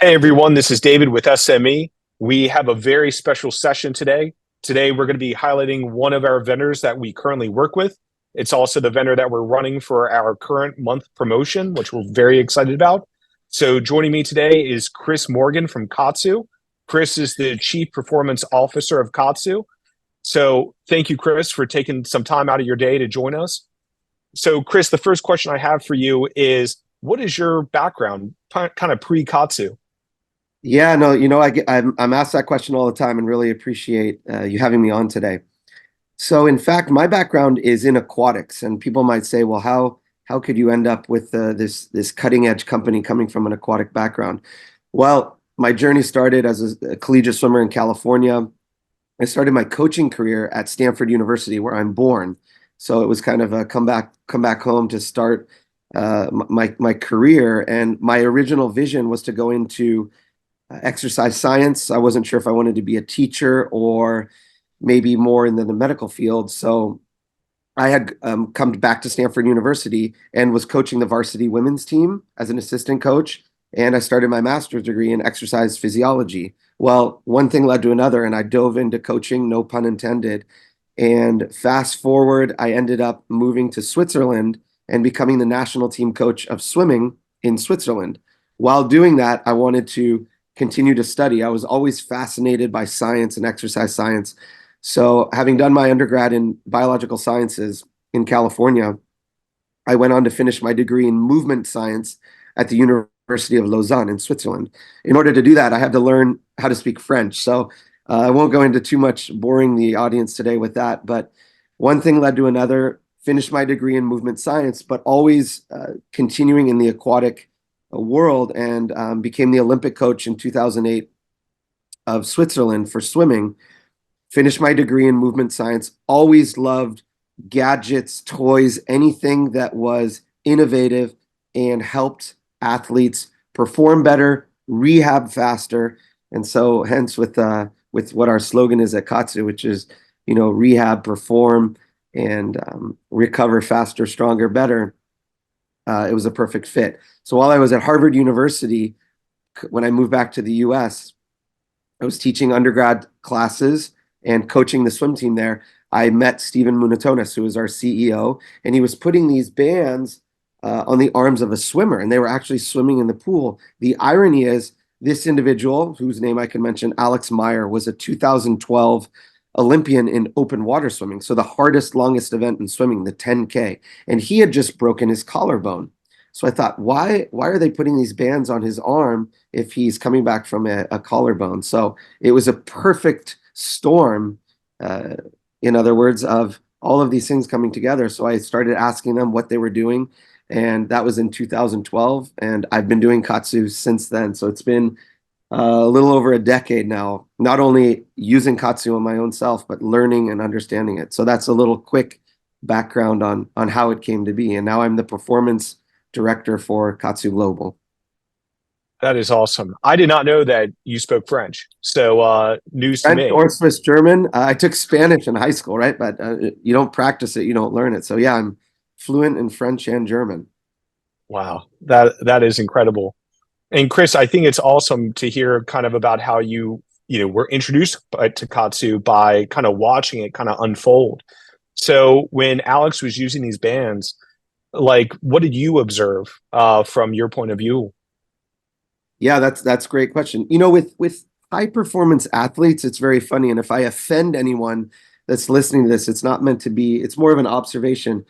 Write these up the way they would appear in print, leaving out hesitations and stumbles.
Hey everyone, this is David with SME. We have a very special session today. Today we're going to be highlighting one of our vendors that we currently work with. It's also the vendor that we're running for our current month promotion, which we're very excited about. So joining me today is Chris Morgan from KAATSU. Chris is the Chief Performance Officer of KAATSU. So thank you, Chris, for taking some time out of your day to join us. So Chris, the first question I have for you is, what is your background kind of pre-KAATSU? Yeah, no, I'm asked that question all the time and really appreciate you having me on today. So, in fact, my background is in aquatics, and people might say, "Well, how could you end up with this cutting edge company coming from an aquatic background?" Well, my journey started as a collegiate swimmer in California. I started my coaching career at Stanford University, where I'm born. So it was kind of a come back home to start my career. And my original vision was to go into exercise science. I wasn't sure if I wanted to be a teacher or maybe more in the medical field. So I had come back to Stanford University and was coaching the varsity women's team as an assistant coach. And I started my master's degree in exercise physiology. Well, one thing led to another, and I dove into coaching, no pun intended. And fast forward, I ended up moving to Switzerland and becoming the national team coach of swimming in Switzerland. While doing that, I wanted to continue to study. I was always fascinated by science and exercise science. So, having done my undergrad in biological sciences in California, I went on to finish my degree in movement science at the University of Lausanne in Switzerland. In order to do that, I had to learn how to speak French. So, I won't go into too much boring the audience today with that, but one thing led to another. Finished my degree in movement science, but always continuing in the aquatic world, and became the Olympic coach in 2008 of Switzerland for swimming. Finished my degree in movement science, always loved gadgets, toys, anything that was innovative and helped athletes perform better, rehab faster. And so hence with what our slogan is at KAATSU, which is, rehab, perform, and recover faster, stronger, better. It was a perfect fit. So while I was at Harvard University, when I moved back to the US, I was teaching undergrad classes and coaching the swim team there. I met Stephen Munatonis, who was our CEO, and he was putting these bands on the arms of a swimmer, and they were actually swimming in the pool. The irony is, this individual, whose name I can mention, Alex Meyer, was a 2012 Olympian in open water swimming, so the hardest, longest event in swimming, the 10K, and he had just broken his collarbone. So I thought, why are they putting these bands on his arm if he's coming back from a collarbone? So it was a perfect storm, in other words, of all of these things coming together. So I started asking them what they were doing, and that was in 2012, and I've been doing KAATSU since then. So it's been a little over a decade now, not only using KAATSU on my own self, but learning and understanding it. So that's a little quick background on how it came to be. And now I'm the performance director for KAATSU Global. That is awesome. I did not know that you spoke French. So news to French me. or Swiss German. I took Spanish in high school, right? But you don't practice it, you don't learn it. So yeah, I'm fluent in French and German. Wow, that is incredible. And Chris, I think it's awesome to hear kind of about how you were introduced to KAATSU by kind of watching it kind of unfold. So when Alex was using these bands, like what did you observe from your point of view? Yeah, that's a great question. With high performance athletes, it's very funny. And if I offend anyone that's listening to this, it's not meant to be, it's more of an observation.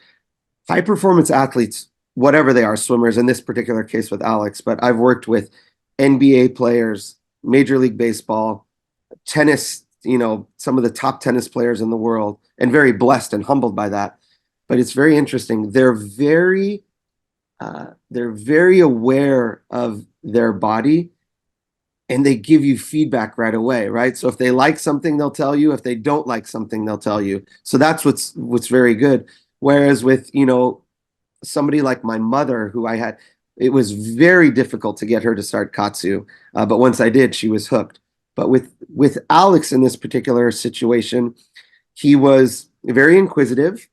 High performance athletes, whatever they are, swimmers in this particular case with Alex, but I've worked with NBA players, Major League Baseball, tennis, some of the top tennis players in the world, and very blessed and humbled by that. But it's very interesting. They're very aware of their body, and they give you feedback right away, right? So if they like something, they'll tell you. If they don't like something, they'll tell you. So that's what's very good. Whereas with, somebody like my mother, it was very difficult to get her to start KAATSU. But once I did, she was hooked. But with Alex in this particular situation, he was very inquisitive.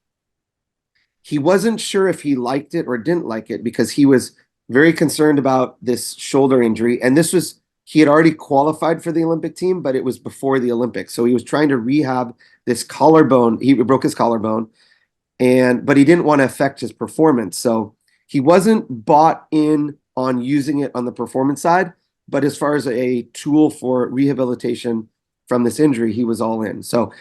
He wasn't sure if he liked it or didn't like it because he was very concerned about this shoulder injury. And this was he had already qualified for the Olympic team, but it was before the Olympics. So he was trying to rehab this collarbone. He broke his collarbone, but he didn't want to affect his performance. So he wasn't bought in on using it on the performance side, but as far as a tool for rehabilitation from this injury, he was all in. So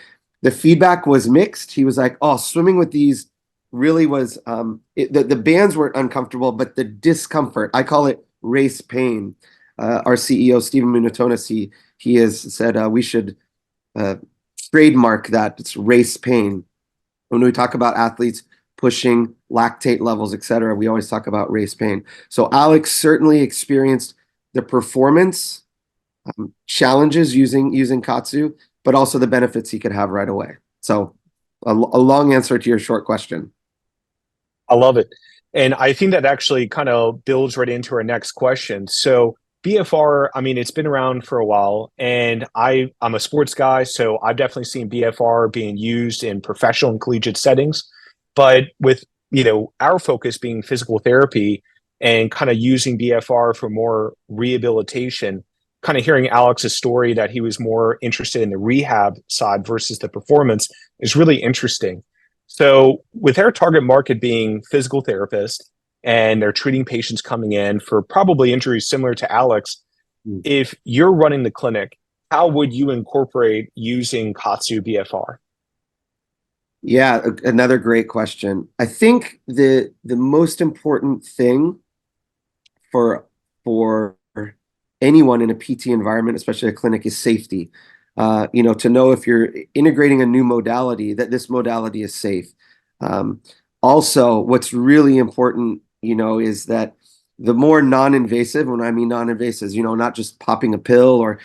the feedback was mixed. He was like, "Oh, swimming with these really was the bands weren't uncomfortable, but the discomfort, I call it race pain." Our CEO Stephen Munatonis, he has said we should uh, trademark that. It's race pain. When we talk about athletes pushing lactate levels, et cetera, we always talk about race pain. So Alex certainly experienced the performance challenges using KAATSU, but also the benefits he could have right away. So a long answer to your short question. I love it. And I think that actually kind of builds right into our next question. So BFR, I mean, it's been around for a while, and I'm a sports guy, so I've definitely seen BFR being used in professional and collegiate settings. But with, our focus being physical therapy and kind of using BFR for more rehabilitation, kind of hearing Alex's story that he was more interested in the rehab side versus the performance is really interesting. So, with our target market being physical therapists and they're treating patients coming in for probably injuries similar to Alex, Mm. if you're running the clinic, how would you incorporate using KAATSU BFR? Yeah, another great question. I think the most important thing for for anyone in a PT environment, especially a clinic, is safety. To know if you're integrating a new modality, that this modality is safe. Um, Also, what's really important, is that the more non-invasive, when I mean non-invasive, not just popping a pill or,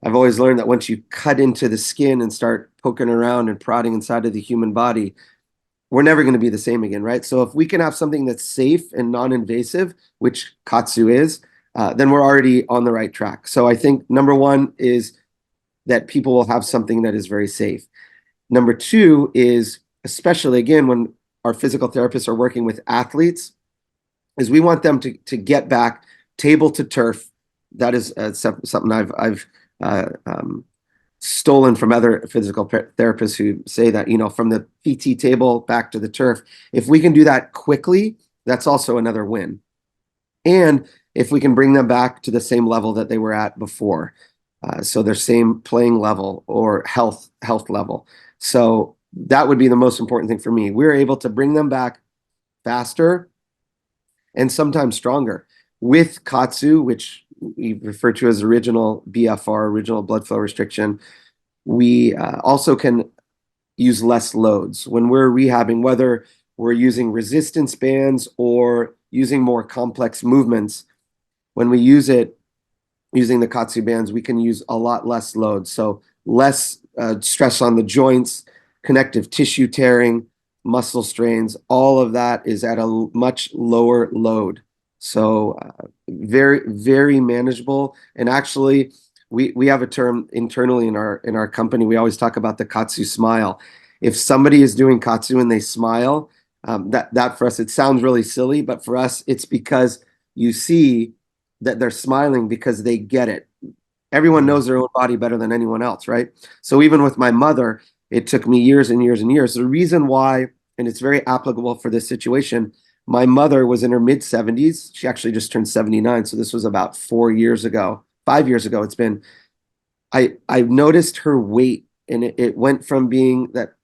I've always learned that once you cut into the skin and start poking around and prodding inside of the human body, we're never going to be the same again, right? So if we can have something that's safe and non-invasive, which KAATSU is, then we're already on the right track. So I think number one is that people will have something that is very safe. Number two is, especially again, when our physical therapists are working with athletes, is we want them to get back table to turf. That is something I've stolen from other physical therapists who say that, from the PT table back to the turf. If we can do that quickly, that's also another win. And if we can bring them back to the same level that they were at before, so their same playing level or health level. So that would be the most important thing for me. We're able to bring them back faster and sometimes stronger with KAATSU, which we refer to as original BFR, original blood flow restriction. We also can use less loads when we're rehabbing, whether we're using resistance bands or using more complex movements. When we use it using the KAATSU bands, we can use a lot less load. So less stress on the joints, connective tissue tearing, muscle strains, all of that is at a much lower load. So very, very manageable. And actually, we have a term internally in our company. We always talk about the KAATSU smile. If somebody is doing KAATSU and they smile, that for us, it sounds really silly, but for us, it's because you see that they're smiling because they get it. Everyone knows their own body better than anyone else, right? So even with my mother, it took me years and years and years. The reason why, and it's very applicable for this situation, my mother was in her mid 70s. She actually just turned 79. So this was about 4 years ago, 5 years ago. It's been, I noticed her weight, and it went from being that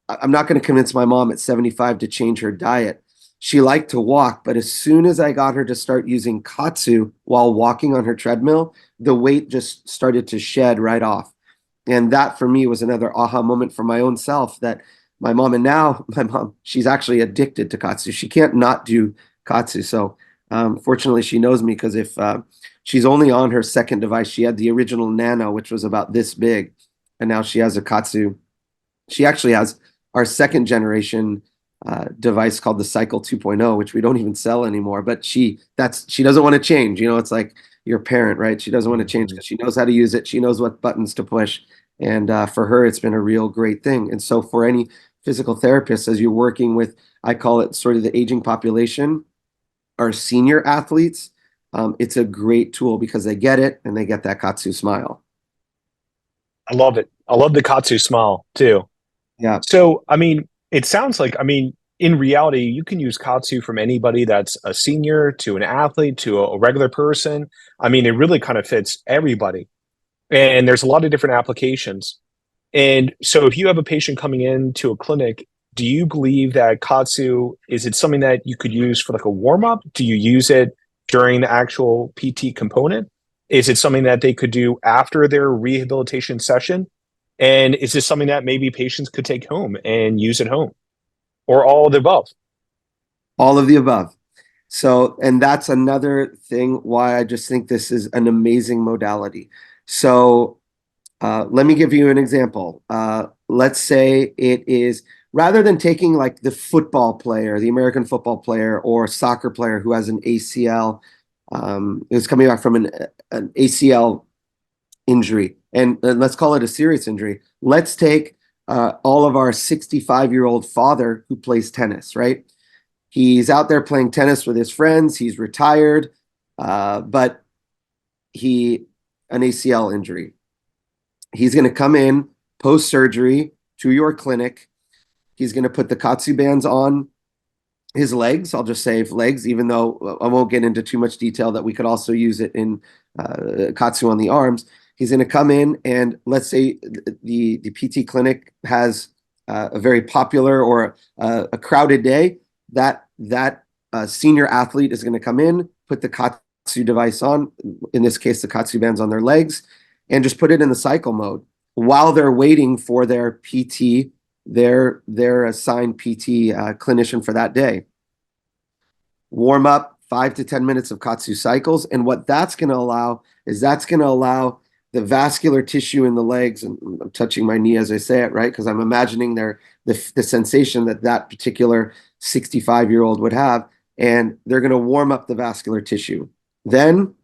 I'm not going to convince my mom at 75 to change her diet. She liked to walk, but as soon as I got her to start using KAATSU while walking on her treadmill, the weight just started to shed right off. And that for me was another aha moment for my own self, that my mom, and now my mom, she's actually addicted to KAATSU. She can't not do KAATSU. So fortunately, she knows me, because if she's only on her second device, she had the original Nano, which was about this big, and now she has a KAATSU. She actually has our second generation device called the Cycle 2.0, which we don't even sell anymore. But she doesn't want to change. It's like your parent, right? She doesn't want to change because she knows how to use it. She knows what buttons to push. And for her, it's been a real great thing. And so for any physical therapist, as you're working with, I call it sort of the aging population, our senior athletes, it's a great tool because they get it and they get that KAATSU smile. I love it. I love the KAATSU smile too. Yeah. So, I mean, it sounds like, I mean, in reality, you can use KAATSU from anybody that's a senior to an athlete to a regular person. I mean, it really kind of fits everybody. And there's a lot of different applications. And so if you have a patient coming into a clinic, do you believe that KAATSU, is it something that you could use for like a warm up? Do you use it during the actual PT component? Is it something that they could do after their rehabilitation session? And is this something that maybe patients could take home and use at home, or all of the above? All of the above. So, and that's another thing why I just think this is an amazing modality. So, let me give you an example. Let's say it is rather than taking like the football player, the American football player, or soccer player who has an ACL, is coming back from an ACL injury, and let's call it a serious injury. Let's take all of our 65-year-old father who plays tennis, right? He's out there playing tennis with his friends. He's retired, but an ACL injury. He's going to come in post-surgery to your clinic. He's going to put the KAATSU bands on his legs. I'll just say legs, even though I won't get into too much detail that we could also use it in KAATSU on the arms. He's going to come in, and let's say the PT clinic has a very popular or a crowded day. That senior athlete is going to come in, put the KAATSU device on, in this case, the KAATSU bands on their legs, and just put it in the cycle mode while they're waiting for their PT, their assigned PT clinician for that day. Warm up 5 to 10 minutes of KAATSU cycles, and what that's going to allow is the vascular tissue in the legs, and I'm touching my knee as I say it, right? Because I'm imagining the sensation that particular 65-year-old would have, and they're going to warm up the vascular tissue. Then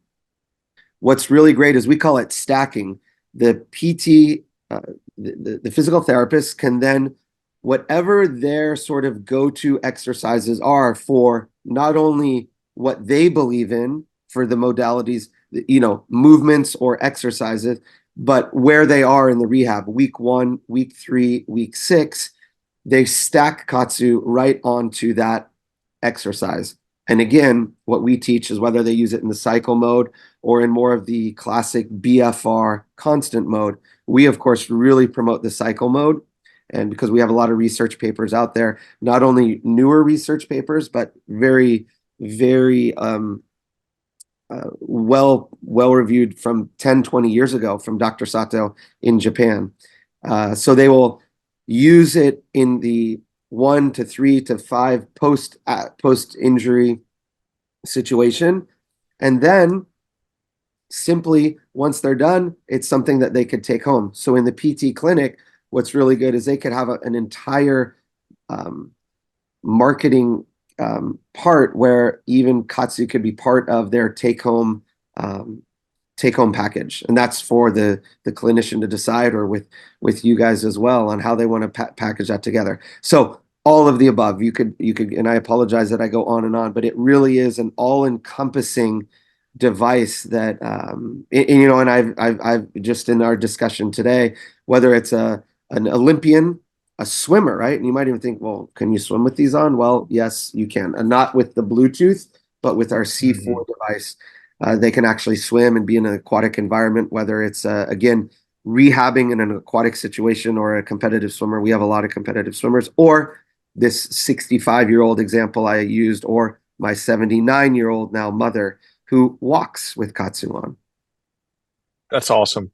what's really great is we call it stacking. The PT, the physical therapist can then, whatever their sort of go-to exercises are for not only what they believe in for the modalities, movements or exercises, but where they are in the rehab, week 1, week 3, week 6, they stack KAATSU right onto that exercise. And again, what we teach is whether they use it in the cycle mode or in more of the classic BFR constant mode. We, of course, really promote the cycle mode. And because we have a lot of research papers out there, not only newer research papers, but very, very well reviewed from 10, 20 years ago from Dr. Sato in Japan. So they will use it in the 1 to 3 to 5 post injury situation, and then simply once they're done, it's something that they could take home. So in the PT clinic, what's really good is they could have an entire marketing part where even KAATSU could be part of their take home package, and that's for the clinician to decide, or with you guys as well, on how they want to package that together. So all of the above, you could, and I apologize that I go on and on, but it really is an all-encompassing device that and I've just in our discussion today, whether it's an Olympian, a swimmer, right? And you might even think, well, can you swim with these on? Well, yes, you can. And not with the Bluetooth, but with our C4 device, they can actually swim and be in an aquatic environment, whether it's, again, rehabbing in an aquatic situation or a competitive swimmer. We have a lot of competitive swimmers, or this 65-year-old example I used, or my 79-year-old now mother who walks with KAATSU on. That's awesome.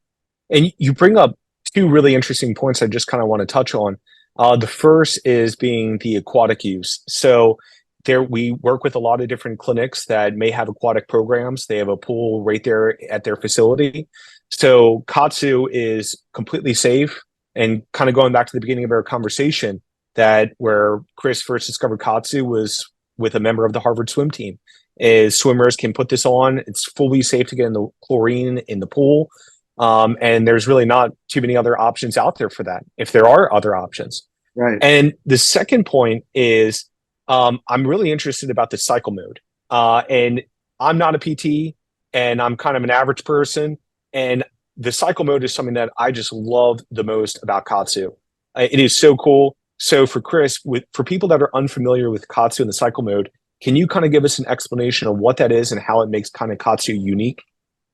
And you bring up two really interesting points I just kind of want to touch on. The first is being the aquatic use. So we work with a lot of different clinics that may have aquatic programs. They have a pool right there at their facility. So KAATSU is completely safe. And kind of going back to the beginning of our conversation, that where Chris first discovered KAATSU was with a member of the Harvard swim team. Is swimmers can put this on. It's fully safe to get in the chlorine in the pool. And there's really not too many other options out there for that, if there are other options. Right. And the second point is, I'm really interested about the cycle mode. And I'm not a PT and I'm kind of an average person. And the cycle mode is something that I just love the most about KAATSU. It is so cool. So for Chris, for people that are unfamiliar with KAATSU and the cycle mode, can you kind of give us an explanation of what that is and how it makes kind of KAATSU unique?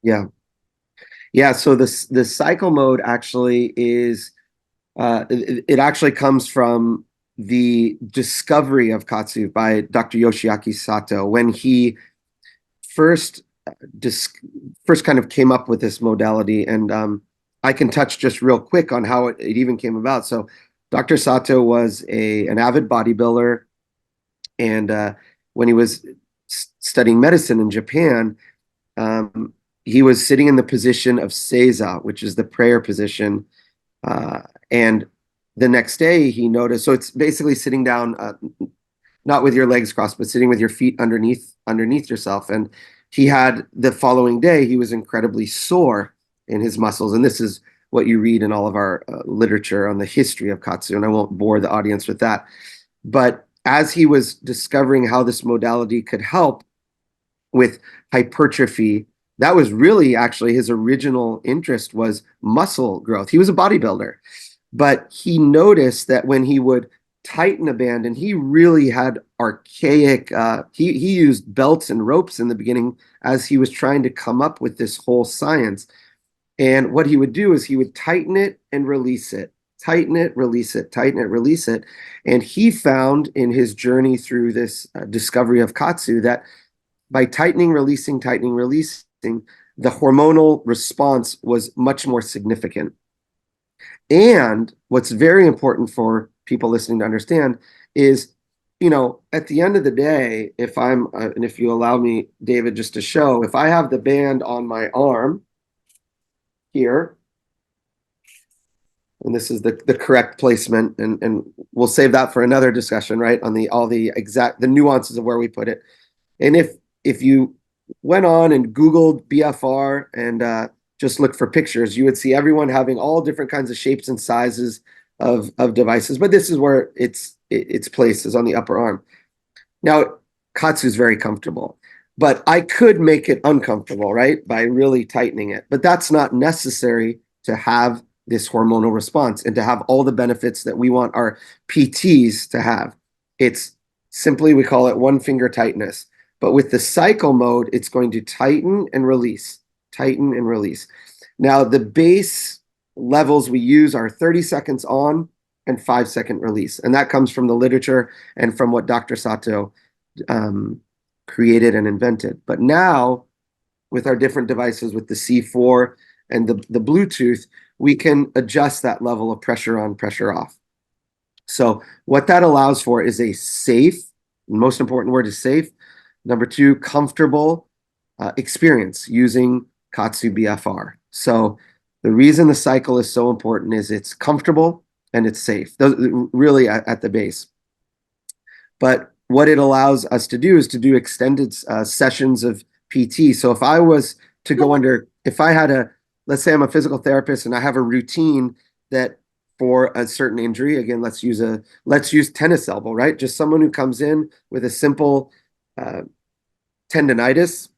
Yeah. Yeah. So the cycle mode actually is it actually comes from the discovery of KAATSU by Dr. Yoshiaki Sato when he first dis first kind of came up with this modality. And I can touch just real quick on how it even came about. So Dr. Sato was an avid bodybuilder, and when he was studying medicine in Japan, he was sitting in the position of Seiza, which is the prayer position. And the next day he noticed, so it's basically sitting down, not with your legs crossed, but sitting with your feet underneath yourself. And he had the following day, he was incredibly sore in his muscles. And this is what you read in all of our literature on the history of KAATSU, and I won't bore the audience with that. But as he was discovering how this modality could help with hypertrophy, that was really actually his original interest, was muscle growth. He was a bodybuilder, but he noticed that when he would tighten a band, and he really had archaic, he used belts and ropes in the beginning as he was trying to come up with this whole science. And what he would do is he would tighten it and release it, tighten it, release it, tighten it, release it. And he found in his journey through this discovery of KAATSU that by tightening, releasing, the hormonal response was much more significant. And what's very important for people listening to understand is, at the end of the day, if I'm, and if you allow me, David, just to show, if I have the band on my arm here, and this is the correct placement, and we'll save that for another discussion, right? On the nuances of where we put it. And if you went on and Googled BFR and just looked for pictures, you would see everyone having all different kinds of shapes and sizes of devices. But this is where its place is on the upper arm. Now, KAATSU is very comfortable, but I could make it uncomfortable, right? By really tightening it. But that's not necessary to have this hormonal response and to have all the benefits that we want our PTs to have. It's simply, we call it one finger tightness. But with the cycle mode, it's going to tighten and release, tighten and release. Now, the base levels we use are 30 seconds on and 5-second release. And that comes from the literature and from what Dr. Sato created and invented. But now, with our different devices, with the C4 and the Bluetooth, we can adjust that level of pressure on, pressure off. So what that allows for is a safe, most important word is safe. Number two, comfortable experience using KAATSU BFR. So the reason the cycle is so important is it's comfortable and it's safe. Those really at the base. But what it allows us to do is to do extended sessions of PT. So if I was to go under, if I had let's say I'm a physical therapist and I have a routine that for a certain injury, again, let's use tennis elbow, right? Just someone who comes in with a simple tendonitis.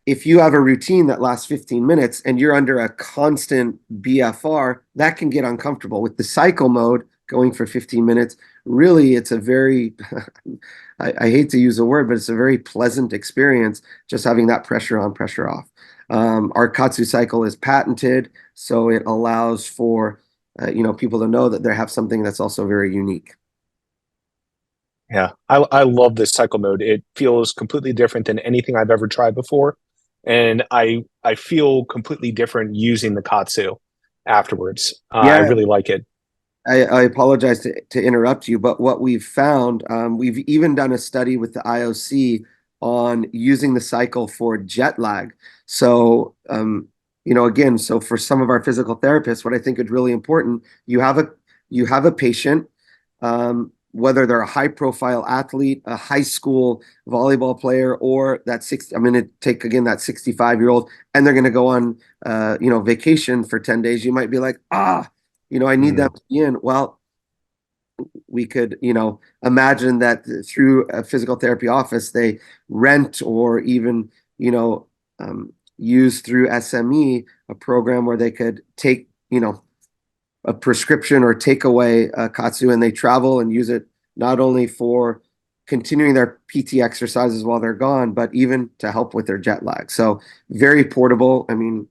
If you have a routine that lasts 15 minutes and you're under a constant BFR, that can get uncomfortable. With the cycle mode going for 15 minutes, really it's a very, I hate to use the word, but it's a very pleasant experience just having that pressure on, pressure off. Our KAATSU cycle is patented, so it allows for people to know that they have something that's also very unique. Yeah, I love this cycle mode. It feels completely different than anything I've ever tried before. And I feel completely different using the KAATSU afterwards. I Yeah, really like it. I apologize to interrupt you, but what we've found, we've even done a study with the IOC on using the cycle for jet lag. So, again, so for some of our physical therapists, what I think is really important, you have a patient, whether they're a high profile athlete, a high school volleyball player, or I'm going to take again that 65-year-old, and they're going to go on, vacation for 10 days. You might be like, I need them to be in. Well, we could, imagine that through a physical therapy office, they rent or even, use through SME a program where they could take, a prescription or take away a KAATSU, and they travel and use it not only for continuing their PT exercises while they're gone, but even to help with their jet lag. So very portable. I mean,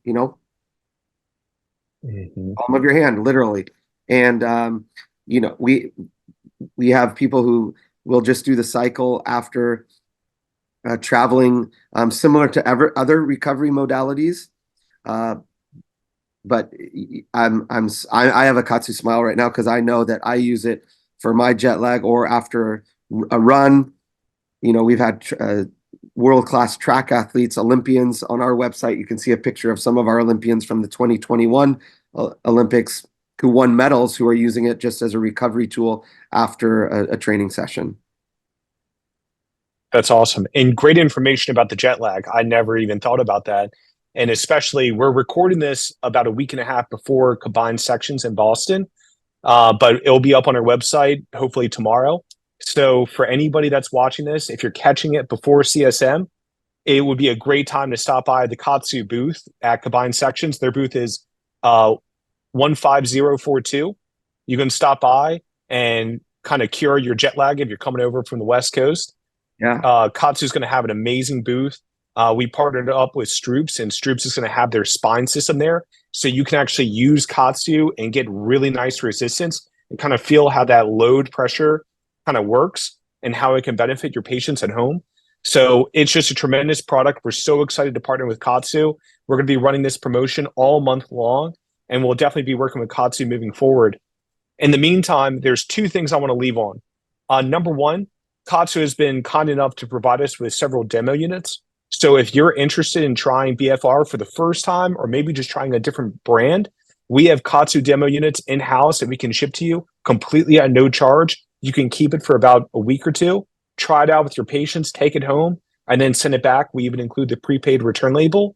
palm of your hand, literally. And we have people who will just do the cycle after traveling, similar to other recovery modalities. But I have a KAATSU smile right now because I know that I use it for my jet lag or after a run. We've had world-class track athletes, Olympians on our website. You can see a picture of some of our Olympians from the 2021 Olympics who won medals, who are using it just as a recovery tool after a training session. That's awesome. And great information about the jet lag. I never even thought about that. And especially, we're recording this about a week and a half before combined sections in Boston, but it'll be up on our website hopefully tomorrow. So for anybody that's watching this, if you're catching it before CSM, it would be a great time to stop by the KAATSU booth at combined sections. Their booth is 15042. You can stop by and kind of cure your jet lag if you're coming over from the West Coast. Yeah. KAATSU is going to have an amazing booth. We partnered up with Stroops, and Stroops is going to have their spine system there. So you can actually use KAATSU and get really nice resistance and kind of feel how that load pressure kind of works and how it can benefit your patients at home. So it's just a tremendous product. We're so excited to partner with KAATSU. We're going to be running this promotion all month long, and we'll definitely be working with KAATSU moving forward. In the meantime, there's two things I want to leave on. Number one, KAATSU has been kind enough to provide us with several demo units. So if you're interested in trying BFR for the first time, or maybe just trying a different brand, we have KAATSU demo units in-house that we can ship to you completely at no charge. You can keep it for about a week or two, try it out with your patients, take it home, and then send it back. We even include the prepaid return label.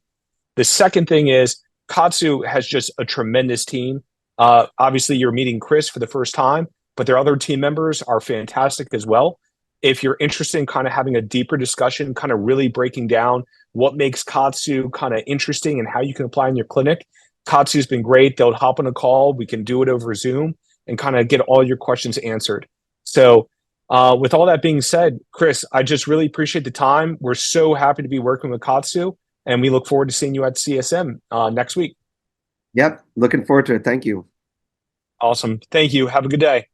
The second thing is KAATSU has just a tremendous team. Obviously, you're meeting Chris for the first time, but their other team members are fantastic as well. If you're interested in kind of having a deeper discussion, kind of really breaking down what makes KAATSU kind of interesting and how you can apply in your clinic, KAATSU's been great. They'll hop on a call. We can do it over Zoom and kind of get all your questions answered. So with all that being said, Chris, I just really appreciate the time. We're so happy to be working with KAATSU, and we look forward to seeing you at CSM next week. Yep. Looking forward to it. Thank you. Awesome. Thank you. Have a good day.